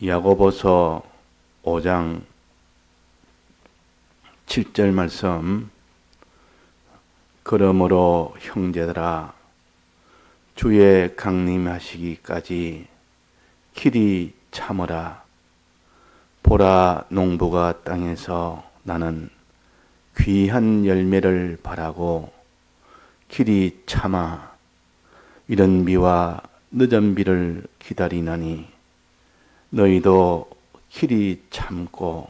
야고보서 5장 7절 말씀. 그러므로 형제들아 주의 강림하시기까지 길이 참으라. 보라, 농부가 땅에서 나는 귀한 열매를 바라고 길이 참아 이른 비와 늦은 비를 기다리나니 너희도 길이 참고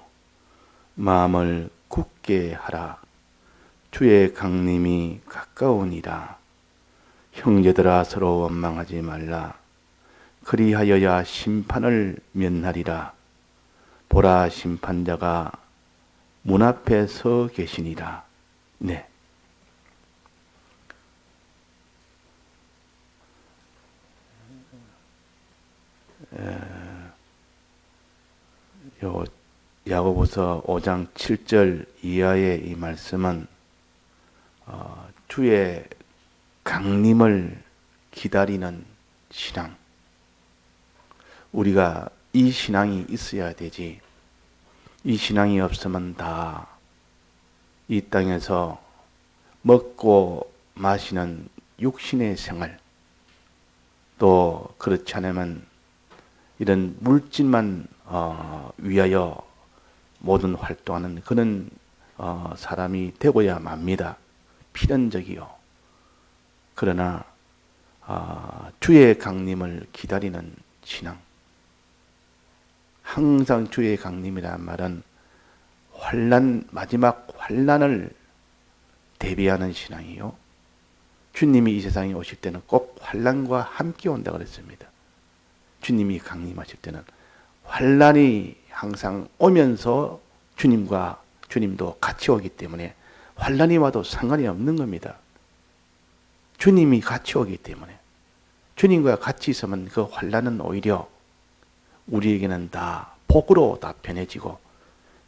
마음을 굳게 하라. 주의 강림이 가까우니라. 형제들아 서로 원망하지 말라. 그리하여야 심판을 면하리라. 보라, 심판자가 문 앞에 서 계시니라. 네. 요 야고보서 5장 7절 이하의 이 말씀은 주의 강림을 기다리는 신앙. 우리가 이 신앙이 있어야 되지. 이 신앙이 없으면 다 이 땅에서 먹고 마시는 육신의 생활, 또 그렇지 않으면 이런 물질만 위하여 모든 활동하는 그런 사람이 되고야 맙니다. 필연적이요. 그러나 주의 강림을 기다리는 신앙. 항상 주의 강림이라는 말은 마지막 환난을 대비하는 신앙이요. 주님이 이 세상에 오실 때는 꼭 환난과 함께 온다고 그랬습니다. 주님이 강림하실 때는 환난이 항상 오면서 주님도 같이 오기 때문에 환난이 와도 상관이 없는 겁니다. 주님이 같이 오기 때문에 주님과 같이 있으면 그 환난은 오히려 우리에게는 다 복으로 다 변해지고,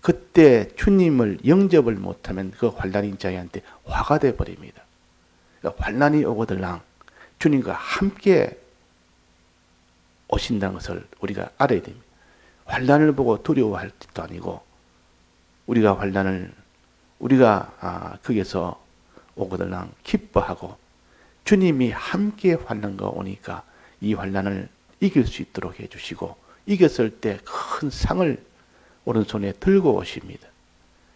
그때 주님을 영접을 못하면 그 환난이 자기한테 화가 되어 버립니다. 그러니까 환난이 오거들랑 주님과 함께 오신다는 것을 우리가 알아야 됩니다. 환난을 보고 두려워할 것도 아니고, 우리가 거기서 오거들랑 기뻐하고, 주님이 함께 환난과 오니까 이 환난을 이길 수 있도록 해주시고, 이겼을 때 큰 상을 오른손에 들고 오십니다.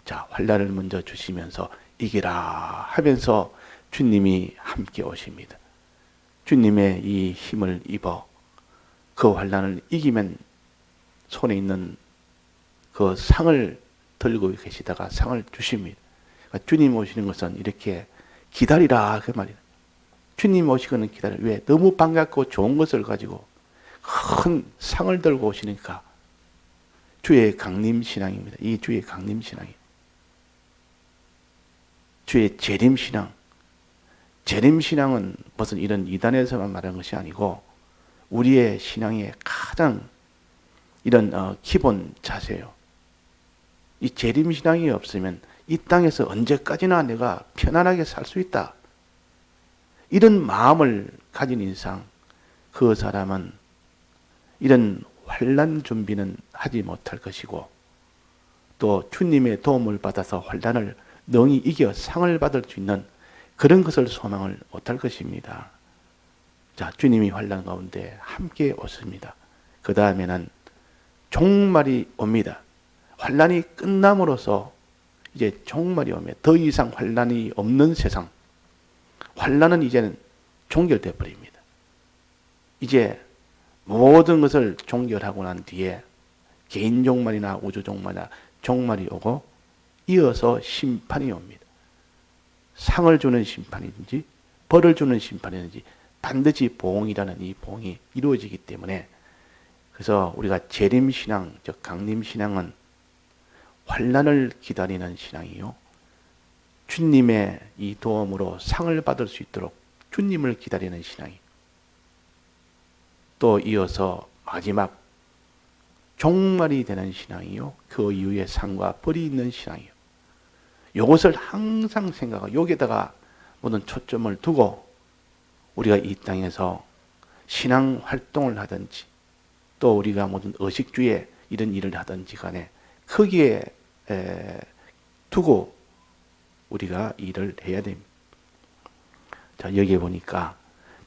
자, 환난을 먼저 주시면서 이기라 하면서 주님이 함께 오십니다. 주님의 이 힘을 입어 그 환난을 이기면 손에 있는 그 상을 들고 계시다가 상을 주십니다. 그러니까 주님 오시는 것은 이렇게 기다리라 그 말이에요. 주님 오시고는 기다려. 왜? 너무 반갑고 좋은 것을 가지고 큰 상을 들고 오시니까 주의 강림 신앙입니다. 이 주의 강림 신앙이 주의 재림 신앙. 재림 신앙은 무슨 이런 이단에서만 말하는 것이 아니고 우리의 신앙의 가장 이런 기본 자세예요. 이 재림 신앙이 없으면 이 땅에서 언제까지나 내가 편안하게 살 수 있다. 이런 마음을 가진 이상 그 사람은 이런 환난 준비는 하지 못할 것이고, 또 주님의 도움을 받아서 환난을 능히 이겨 상을 받을 수 있는 그런 것을 소망을 못할 것입니다. 자, 주님이 환난 가운데 함께 오십니다. 그 다음에는 종말이 옵니다. 환난이 끝남으로써 이제 종말이 오면 더 이상 환난이 없는 세상. 환난은 이제는 종결되어 버립니다. 이제 모든 것을 종결하고 난 뒤에 개인 종말이나 우주 종말이나 종말이 오고 이어서 심판이 옵니다. 상을 주는 심판이든지 벌을 주는 심판이든지 반드시 보응이라는 이 보응이 이루어지기 때문에, 그래서 우리가 재림신앙, 즉 강림신앙은 환난을 기다리는 신앙이요. 주님의 이 도움으로 상을 받을 수 있도록 주님을 기다리는 신앙이. 또 이어서 마지막 종말이 되는 신앙이요. 그 이후에 상과 벌이 있는 신앙이요. 이것을 항상 생각하고 여기에다가 모든 초점을 두고 우리가 이 땅에서 신앙 활동을 하든지 또 우리가 모든 의식주에 이런 일을 하든지 간에 거기에 두고 우리가 일을 해야 됩니다. 자, 여기에 보니까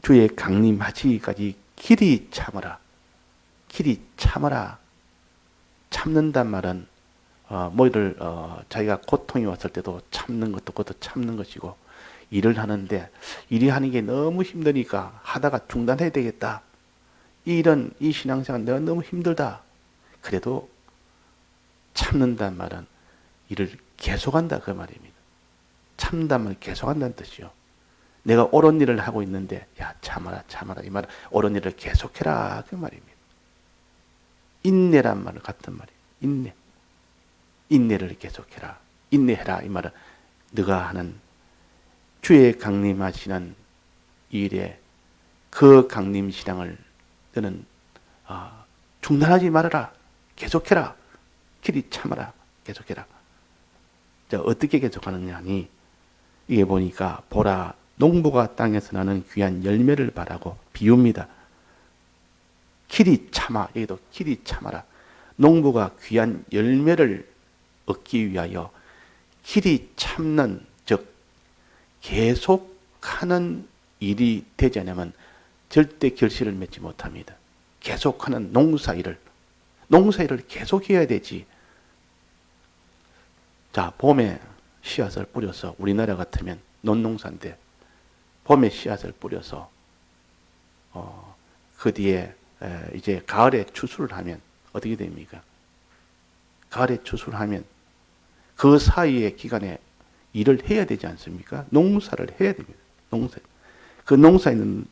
주의 강림하시기까지 길이 참으라. 길이 참으라. 참는단 말은 뭐를 자기가 고통이 왔을 때도 참는 것도 그것도 참는 것이고, 일을 하는데 일이 하는 게 너무 힘드니까 하다가 중단해야 되겠다. 이 신앙생활 내가 너무 힘들다. 그래도 참는단 말은 일을 계속한다 그 말입니다. 참다면 계속한다는 뜻이요. 내가 옳은 일을 하고 있는데 야 참아라 참아라 이 말은 옳은 일을 계속해라 그 말입니다. 인내란 말은 같은 말이에요. 인내를 계속해라. 인내해라 이 말은 네가 하는 주의 강림하시는 일에 그 강림신앙을 너는 중단하지 말아라. 계속해라. 길이 참아라. 계속해라. 자, 어떻게 계속하느냐 하니 이게 보니까 보라 농부가 땅에서 나는 귀한 열매를 바라고 비웁니다. 길이 참아. 여기도 길이 참아라. 농부가 귀한 열매를 얻기 위하여 길이 참는 즉 계속하는 일이 되지 않으면 절대 결실을 맺지 못합니다. 계속하는 농사일을 계속해야 되지. 자, 봄에 씨앗을 뿌려서 우리나라 같으면 논농사인데 봄에 씨앗을 뿌려서 그 뒤에 이제 가을에 추수를 하면 어떻게 됩니까? 가을에 추수를 하면 그 사이의 기간에 일을 해야 되지 않습니까? 농사를 해야 됩니다. 그 농사에는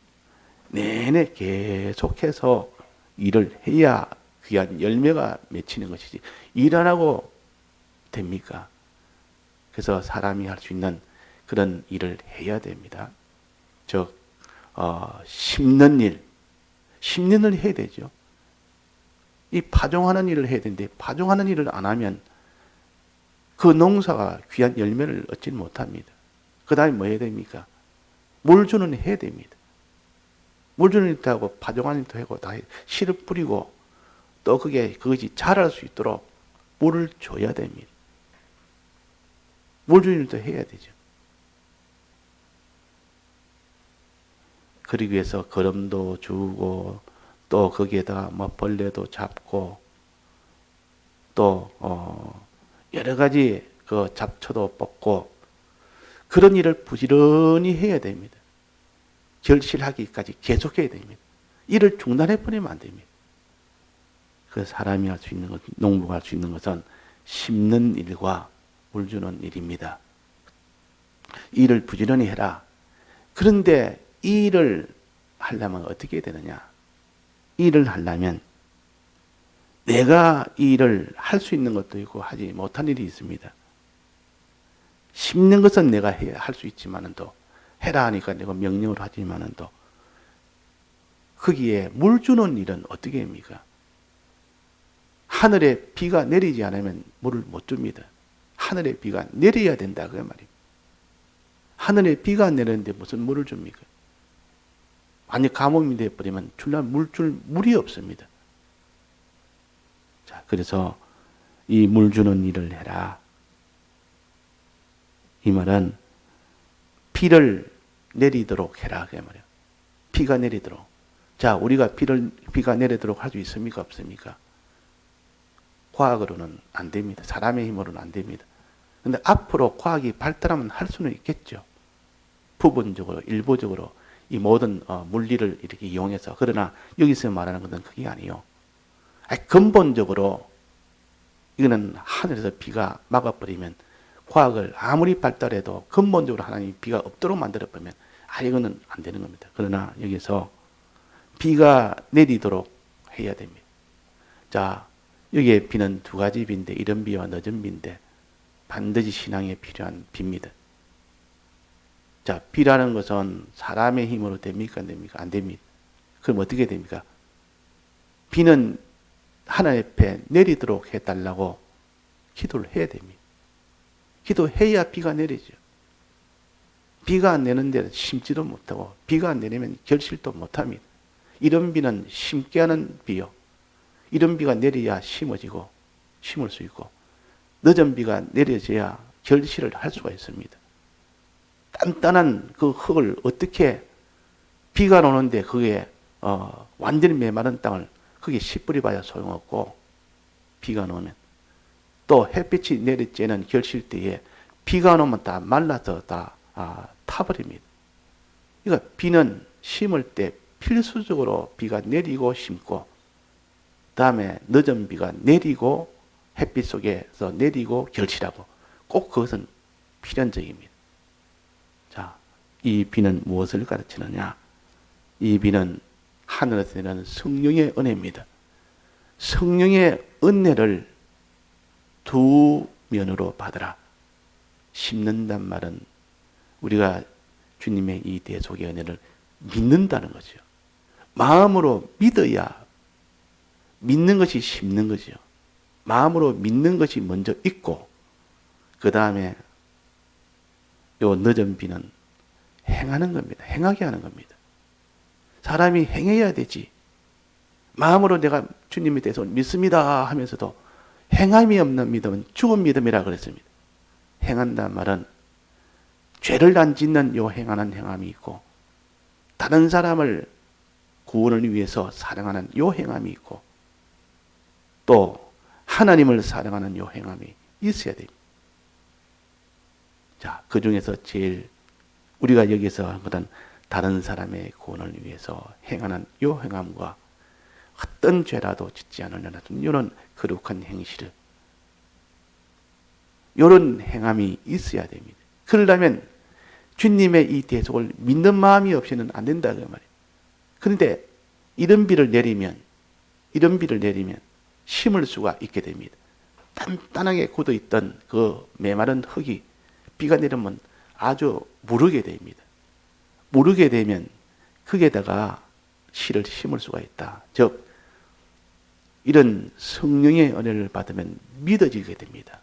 내내 계속해서 일을 해야 귀한 열매가 맺히는 것이지 일 안 하고 됩니까? 그래서 사람이 할 수 있는 그런 일을 해야 됩니다. 즉 심는 일 해야 되죠. 이 파종하는 일을 해야 되는데 파종하는 일을 안 하면 그 농사가 귀한 열매를 얻지 못합니다. 그 다음에 뭐 해야 됩니까? 물 주는 해야 됩니다. 물 주는 일도 하고 파종하는 일도 하고 다 씨를 뿌리고 또 그것이 자랄 수 있도록 물을 줘야 됩니다. 물 주는 일도 해야 되죠. 그러기 위해서 거름도 주고 또 거기에다가 뭐 벌레도 잡고 또 여러 가지 그 잡초도 뽑고 그런 일을 부지런히 해야 됩니다. 결실하기까지 계속해야 됩니다. 일을 중단해버리면 안 됩니다. 그 사람이 할 수 있는 것, 농부가 할 수 있는 것은 심는 일과 물 주는 일입니다. 일을 부지런히 해라. 그런데 이 일을 하려면 어떻게 해야 되느냐? 일을 하려면 내가 이 일을 할 수 있는 것도 있고 하지 못한 일이 있습니다. 심는 것은 내가 할 수 있지만은도 해라 하니까 내가 명령을 하지만은도 거기에 물 주는 일은 어떻게 합니까? 하늘에 비가 내리지 않으면 물을 못 줍니다. 하늘에 비가 내려야 된다 그 말입니다. 하늘에 비가 안 내리는데 무슨 물을 줍니까? 완전 가뭄이 되어버리면 물 줄 물이 없습니다. 자, 그래서 이 물 주는 일을 해라. 이 말은 비를 내리도록 해라 그 말이에요. 비가 내리도록. 자, 우리가 비가 내리도록 할 수 있습니까? 없습니까? 과학으로는 안 됩니다. 사람의 힘으로는 안 됩니다. 근데 앞으로 과학이 발달하면 할 수는 있겠죠. 부분적으로, 일부적으로 이 모든 물리를 이렇게 이용해서. 그러나 여기서 말하는 것은 그게 아니에요. 근본적으로 이거는 하늘에서 비가 막아버리면 과학을 아무리 발달해도 근본적으로 하나님이 비가 없도록 만들어버리면 이거는 안 되는 겁니다. 그러나 여기서 비가 내리도록 해야 됩니다. 자, 여기에 비는 두 가지 비인데 이른 비와 늦은 비인데 반드시 신앙에 필요한 비입니다. 자, 비라는 것은 사람의 힘으로 됩니까? 안 됩니까? 안 됩니다. 그럼 어떻게 됩니까? 비는 하나님 앞에 내리도록 해달라고 기도를 해야 됩니다. 기도해야 비가 내리죠. 비가 안 내는데 심지도 못하고 비가 안 내리면 결실도 못합니다. 이런 비는 심게 하는 비요. 이른 비가 내려야 심어지고 심을 수 있고 늦은 비가 내려져야 결실을 할 수가 있습니다. 단단한 그 흙을 어떻게 비가 오는데 그게 완전히 메마른 땅을 그게 씨 뿌려봐야 소용없고 비가 오면 또 햇빛이 내리쬐는 결실 때에 비가 오면 다 말라서 다 타버립니다. 그러니까 비는 심을 때 필수적으로 비가 내리고 심고 다음에 늦은 비가 내리고 햇빛 속에서 내리고 결실하고 꼭 그것은 필연적입니다. 자, 이 비는 무엇을 가르치느냐? 이 비는 하늘에서 내리는 성령의 은혜입니다. 성령의 은혜를 두 면으로 받으라. 심는단 말은 우리가 주님의 이 대속의 은혜를 믿는다는 거죠. 마음으로 믿어야 믿는 것이 심는 거죠. 마음으로 믿는 것이 먼저 있고 그 다음에 요 늦은 비는 행하는 겁니다. 행하게 하는 겁니다. 사람이 행해야 되지. 마음으로 내가 주님에 대해서 믿습니다 하면서도 행함이 없는 믿음은 죽은 믿음이라 그랬습니다. 행한다는 말은 죄를 안 짓는 요 행하는 행함이 있고 다른 사람을 구원을 위해서 사랑하는 요 행함이 있고 또 하나님을 사랑하는 요 행함이 있어야 됩니다. 자, 그 중에서 제일 우리가 여기서 한 것은 다른 사람의 구원을 위해서 행하는 요 행함과 어떤 죄라도 짓지 않으려는 이런 거룩한 행실을 이런 행함이 있어야 됩니다. 그러려면 주님의 이 대속을 믿는 마음이 없이는 안 된다 그 말이에요. 그런데 이런 비를 내리면 심을 수가 있게 됩니다. 단단하게 굳어있던 그 메마른 흙이 비가 내리면 아주 무르게 됩니다. 무르게 되면 흙에다가 씨를 심을 수가 있다. 즉 이런 성령의 은혜를 받으면 믿어지게 됩니다.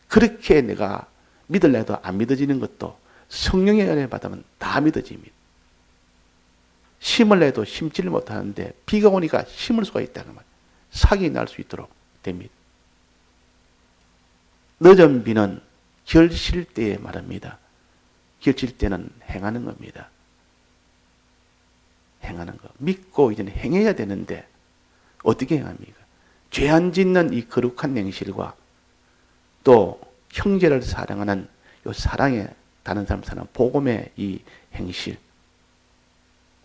그렇게 내가 믿으려도 안 믿어지는 것도 성령의 은혜를 받으면 다 믿어집니다. 심을래도 심지를 못하는데 비가 오니까 심을 수가 있다는 말. 사기 날 수 있도록 됩니다. 늦은 비는 결실 때에 말합니다. 결실 때는 행하는 겁니다. 행하는 거. 믿고 이제는 행해야 되는데 어떻게 행합니까? 죄 안 짓는 이 거룩한 행실과 또 형제를 사랑하는 이 사랑의 다른 사람 사랑 복음의 이 행실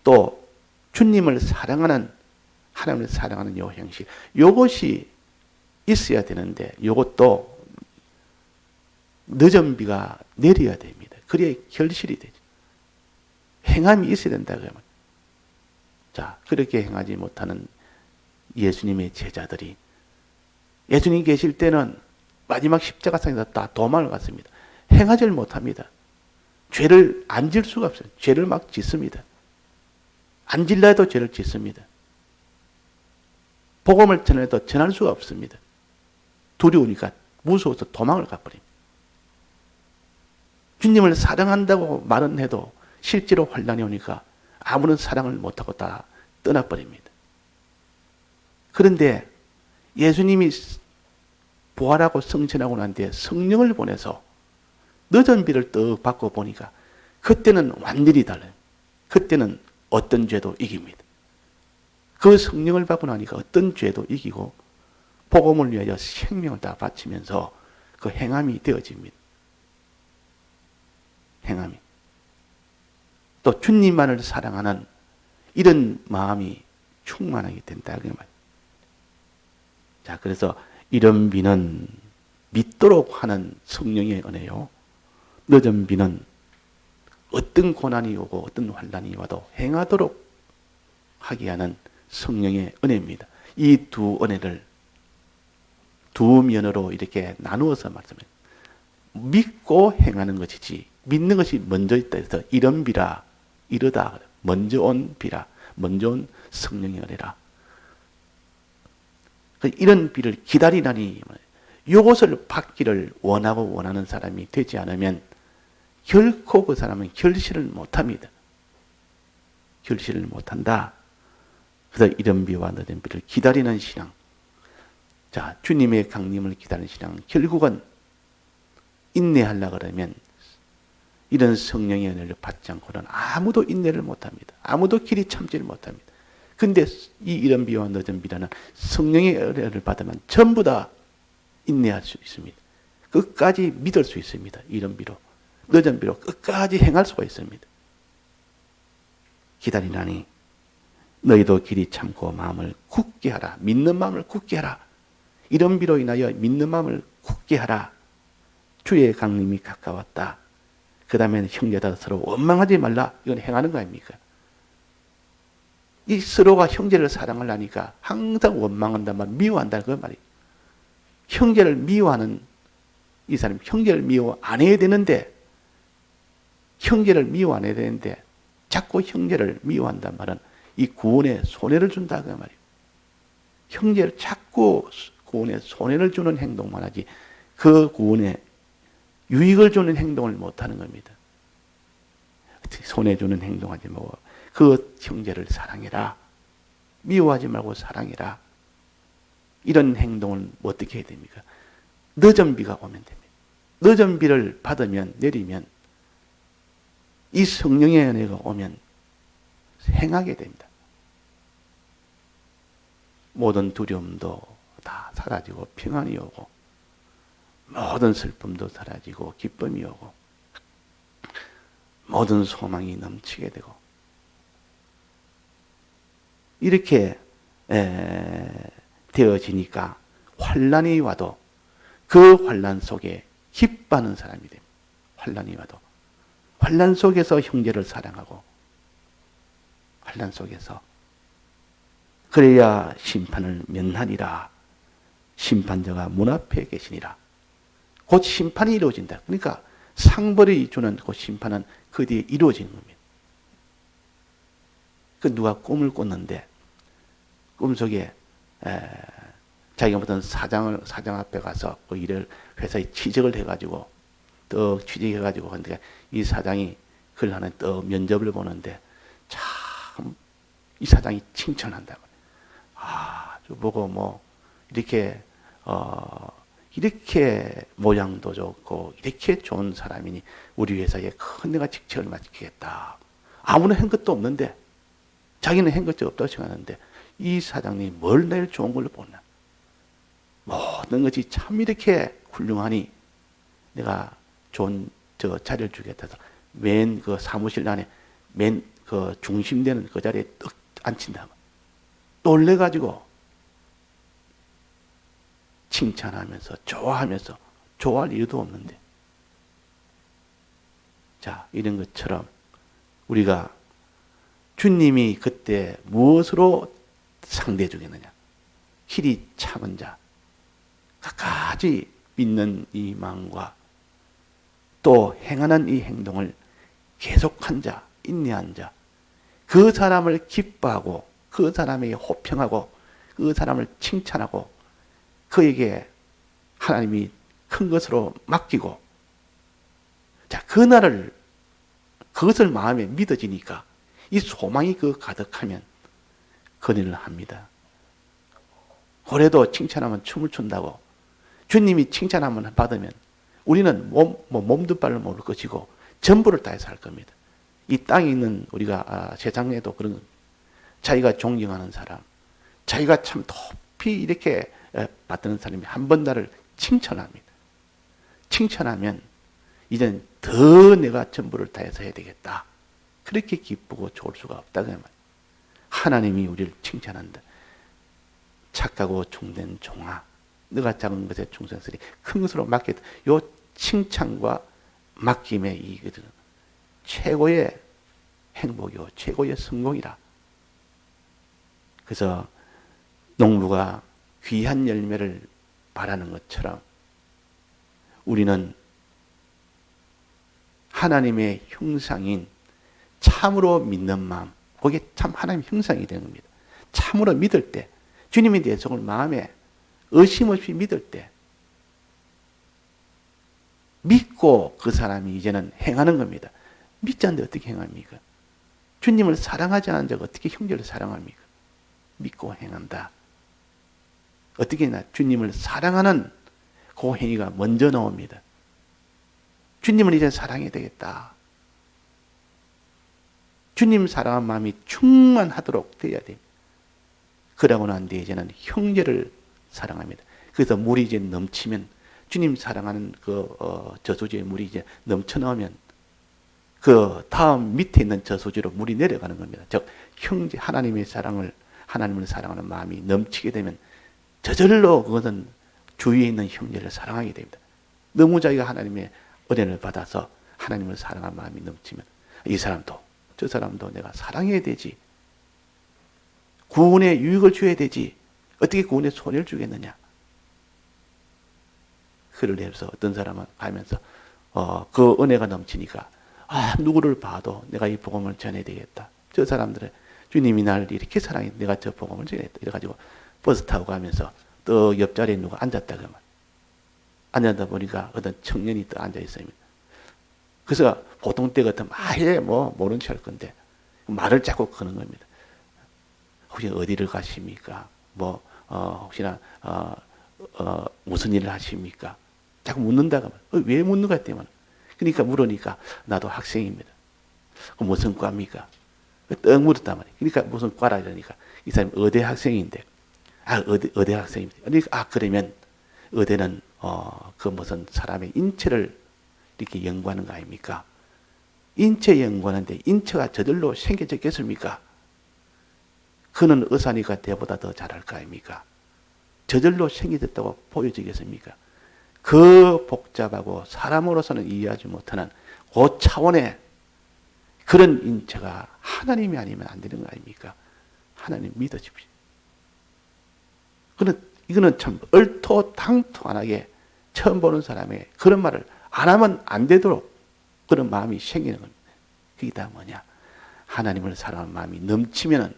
또 주님을 사랑하는 하나님을 사랑하는 이 행실 이것이 있어야 되는데 이것도 늦은 비가 내려야 됩니다. 그래야 결실이 되죠. 행함이 있어야 된다 그러면 자 그렇게 행하지 못하는 예수님의 제자들이 예수님 계실 때는 마지막 십자가상에서 다 도망을 갔습니다. 행하지를 못합니다. 죄를 안 질 수가 없어요. 죄를 막 짓습니다. 안 질라 해도 죄를 짓습니다. 복음을 전해도 전할 수가 없습니다. 두려우니까 무서워서 도망을 가버립니다. 주님을 사랑한다고 말은 해도 실제로 환난이 오니까 아무런 사랑을 못하고 다 떠나버립니다. 그런데 예수님이 부활하고 성천하고 난 뒤에 성령을 보내서 늦은 비를 떡 받고 보니까 그때는 완전히 달라요. 그때는 어떤 죄도 이깁니다. 그 성령을 받고 나니까 어떤 죄도 이기고 복음을 위하여 생명을 다 바치면서 그 행함이 되어집니다. 행함이. 또 주님만을 사랑하는 이런 마음이 충만하게 된다. 그 말. 자, 그래서 이런 비는 믿도록 하는 성령의 은혜요. 늦은 비는 어떤 고난이 오고 어떤 환난이 와도 행하도록 하게 하는 성령의 은혜입니다. 이 두 은혜를 두 면으로 이렇게 나누어서 말씀해요. 믿고 행하는 것이지 믿는 것이 먼저 있다 해서 이런 비라 이러다 먼저 온 비라 먼저 온 성령의 은혜라. 이런 비를 기다리라니 이것을 받기를 원하고 원하는 사람이 되지 않으면 결코 그 사람은 결실을 못합니다. 결실을 못한다. 그래서 이른 비와 늦은 비를 기다리는 신앙. 자, 주님의 강림을 기다리는 신앙. 결국은 인내하려고 그러면 이런 성령의 은혜를 받지 않고는 아무도 인내를 못합니다. 아무도 길이 참지를 못합니다. 근데 이 이른 비와 늦은 비라는 성령의 은혜를 받으면 전부 다 인내할 수 있습니다. 끝까지 믿을 수 있습니다. 이른 비로 늦은 비로 끝까지 행할 수가 있습니다. 기다리나니 너희도 길이 참고 마음을 굳게 하라. 믿는 마음을 굳게 하라. 이른 비로 인하여 믿는 마음을 굳게 하라. 주의 강림이 가까웠다. 그 다음에는 형제다 서로 원망하지 말라. 이건 행하는 거 아닙니까? 이 서로가 형제를 사랑하려니까 항상 원망한단 말, 미워한다는 그 말이에요. 형제를 미워하는 이 사람, 형제를 미워 안 해야 되는데, 형제를 미워 안 해야 되는데, 자꾸 형제를 미워한단 말은 이 구원에 손해를 준다 그 말이에요. 형제를 자꾸 구원에 손해를 주는 행동만 하지, 그 구원에 유익을 주는 행동을 못하는 겁니다. 손해 주는 행동하지 말고 그 형제를 사랑해라. 미워하지 말고 사랑해라. 이런 행동을 어떻게 해야 됩니까? 늦은 비가 오면 됩니다. 늦은 비를 받으면 내리면 이 성령의 은혜가 오면 행하게 됩니다. 모든 두려움도 다 사라지고 평안이 오고 모든 슬픔도 사라지고 기쁨이 오고 모든 소망이 넘치게 되고 이렇게 되어지니까 환난이 와도 그 환난 속에 기뻐하는 사람이 됩니다. 환난이 와도 환난 속에서 형제를 사랑하고 환난 속에서 그래야 심판을 면하리라. 심판자가 문 앞에 계시니라. 곧 심판이 이루어진다. 그러니까 상벌이 주는 그 심판은 그 뒤에 이루어지는 겁니다. 그 누가 꿈을 꿨는데 꿈속에 자기가 어떤 사장 앞에 가서 그 일을 회사에 취직을 해가지고 또 취직해가지고 근데 이 사장이 그걸 하는 또 면접을 보는데 참 이 사장이 칭찬한다고. 아주 보고 뭐 이렇게 이렇게 모양도 좋고 이렇게 좋은 사람이니 우리 회사에 큰 내가 직책을 맡기겠다. 아무나 한 것도 없는데 자기는 한 것도 없다고 생각하는데 이 사장님이 뭘 내일 좋은 걸로 보나. 모든 것이 참 이렇게 훌륭하니 내가 좋은 자리를 주겠다 해서 맨 그 사무실 안에 맨 그 중심되는 그 자리에 떡 앉힌다. 놀래가지고 칭찬하면서 좋아하면서 좋아할 이유도 없는데 자 이런 것처럼 우리가 주님이 그때 무엇으로 상대해 주겠느냐. 길이 참은 자, 끝까지 믿는 이 마음과 또 행하는 이 행동을 계속한 자, 인내한 자, 그 사람을 기뻐하고 그 사람에게 호평하고 그 사람을 칭찬하고 그에게 하나님이 큰 것으로 맡기고 자 그날을 그것을 마음에 믿어지니까 이 소망이 그 가득하면 그일을 합니다. 고래도 칭찬하면 춤을 춘다고 주님이 칭찬하면 받으면 우리는 몸도 발을 모를 것이고 전부를 다해서 할 겁니다. 이 땅에 있는 우리가 세상에도 그런 자기가 존경하는 사람, 자기가 참 높이 이렇게 받드는 사람이 한 번 나를 칭찬합니다. 칭찬하면 이제는 더 내가 전부를 다해서 해야 되겠다. 그렇게 기쁘고 좋을 수가 없다. 그 말이에요. 하나님이 우리를 칭찬한다. 착하고 종된 종아, 너가 작은 것에 충성스리 큰 것으로 맡겠다. 요 칭찬과 맡김의 이것은 최고의 행복이요 최고의 성공이라. 그래서 농부가 귀한 열매를 바라는 것처럼 우리는 하나님의 형상인 참으로 믿는 마음, 그게 참 하나님의 형상이 되는 겁니다. 참으로 믿을 때, 주님에 대해서 마음에 의심 없이 믿을 때 믿고 그 사람이 이제는 행하는 겁니다. 믿지 않는데 어떻게 행합니까? 주님을 사랑하지 않은 자가 어떻게 형제를 사랑합니까? 믿고 행한다. 어떻게 했나? 주님을 사랑하는 그 행위가 먼저 나옵니다. 주님을 이제 사랑해야 되겠다. 주님 사랑한 마음이 충만하도록 되어야 됩니다. 그러고 난 뒤에 이제는 형제를 사랑합니다. 그래서 물이 이제 넘치면, 주님 사랑하는 저수지에 물이 이제 넘쳐나오면 그 다음 밑에 있는 저수지로 물이 내려가는 겁니다. 즉 형제, 하나님을 사랑하는 마음이 넘치게 되면 저절로 그것은 주위에 있는 형제를 사랑하게 됩니다. 너무 자기가 하나님의 은혜를 받아서 하나님을 사랑하는 마음이 넘치면 이 사람도 저 사람도 내가 사랑해야 되지. 구원에 유익을 줘야 되지. 어떻게 구원에 손해를 주겠느냐. 그를 해서 어떤 사람은 가면서 그 은혜가 넘치니까 누구를 봐도 내가 이 복음을 전해야 되겠다. 저 사람들은 주님이 나를 이렇게 사랑해 내가 저 복음을 전해야겠다. 이래가지고 버스 타고 가면서 또 옆자리에 누가 앉았다 그러면 앉았다 보니까 어떤 청년이 또 앉아 있어요. 그래서 보통 때 같으면 아예 모른 체 할 건데 말을 자꾸 거는 겁니다. 혹시 어디를 가십니까? 혹시나 무슨 일을 하십니까? 자꾸 묻는다고 하면 왜 묻는가 했더니 그러니까 물으니까 나도 학생입니다. 무슨 과입니까? 떡 물었단 말이에요. 그러니까 무슨 과라 이러니까 이 사람이 의대 학생인데 의대 학생입니다. 그러니까 그러면 의대는 그 무슨 사람의 인체를 이렇게 연구하는 거 아닙니까? 인체 연구하는데 인체가 저절로 생겨졌겠습니까? 그는 의사니까 대보다 더 잘할 거 아닙니까? 저절로 생겨졌다고 보여지겠습니까? 그 복잡하고 사람으로서는 이해하지 못하는 그 차원의 그런 인체가 하나님이 아니면 안 되는 거 아닙니까? 하나님 믿어집시오. 이거는 참 얼토당토하게 처음 보는 사람에게 그런 말을 안 하면 안 되도록 그런 마음이 생기는 겁니다. 그게 다 뭐냐? 하나님을 사랑하는 마음이 넘치면은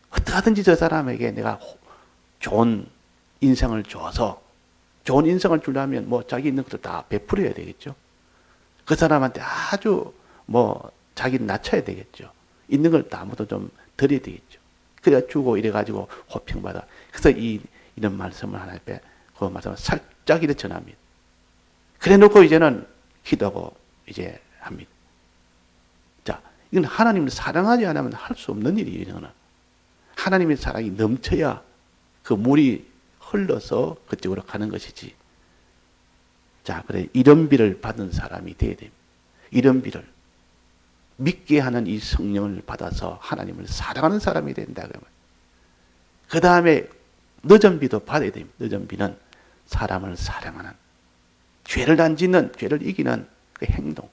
어떻게든지 저 사람에게 내가 좋은 인상을 줘서 좋은 인상을 주려면 자기 있는 것을 다 베풀어야 되겠죠. 그 사람한테 아주 자기를 낮춰야 되겠죠. 있는 걸 다 아무도 좀 드려야 되겠죠. 그래야 주고 이래가지고 호평받아. 그래서 이런 말씀을 하나님께 그 말씀을 살짝 이렇게 전합니다. 그래 놓고 이제는 기도하고 이제 합니다. 자, 이건 하나님을 사랑하지 않으면 할 수 없는 일이에요. 이거는. 하나님의 사랑이 넘쳐야 그 물이 흘러서 그쪽으로 가는 것이지. 자, 그래 이런 비를 받은 사람이 되어야 됩니다. 이런 비를 믿게 하는 이 성령을 받아서 하나님을 사랑하는 사람이 된다 그러면 그 다음에 늦은 비도 받아야 됩니다. 늦은 비는 사람을 사랑하는 죄를 안 짓는 죄를 이기는 그 행동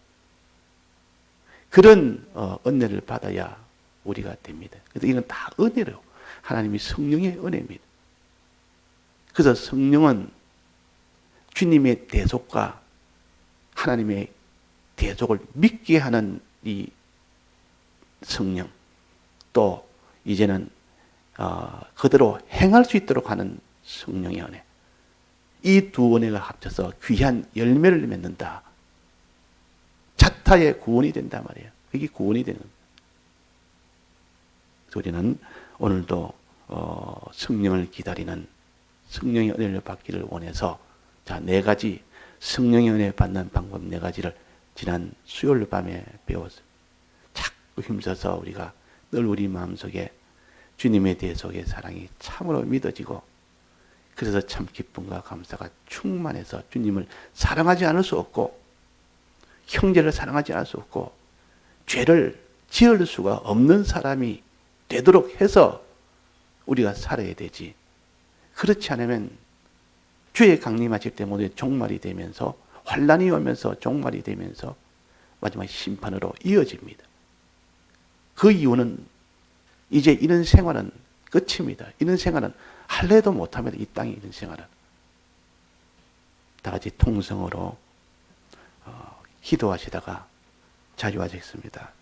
그런 은혜를 받아야 우리가 됩니다. 그래서 이건 다 은혜로 하나님이 성령의 은혜입니다. 그래서 성령은 주님의 대속과 하나님의 대속을 믿게 하는 이 성령 또 이제는 그대로 행할 수 있도록 하는 성령의 은혜 이 두 은혜가 합쳐서 귀한 열매를 맺는다. 자타의 구원이 된단 말이에요. 그게 구원이 되는 겁니다. 우리는 오늘도 성령을 기다리는 성령의 은혜를 받기를 원해서 자, 4가지 성령의 은혜 받는 방법 4가지를 지난 수요일 밤에 배웠습니다. 자꾸 힘써서 우리가 늘 우리 마음속에 주님의 대속의 사랑이 참으로 믿어지고 그래서 참 기쁨과 감사가 충만해서 주님을 사랑하지 않을 수 없고 형제를 사랑하지 않을 수 없고 죄를 지을 수가 없는 사람이 되도록 해서 우리가 살아야 되지. 그렇지 않으면 주의 강림하실 때 모두 종말이 되면서 환난이 오면서 종말이 되면서 마지막 심판으로 이어집니다. 그 이유는 이제 이런 생활은 끝입니다. 이런 생활은 할래도 못합니다. 이 땅에 이런 생활은. 다 같이 통성으로 기도하시다가 자유하시겠습니다.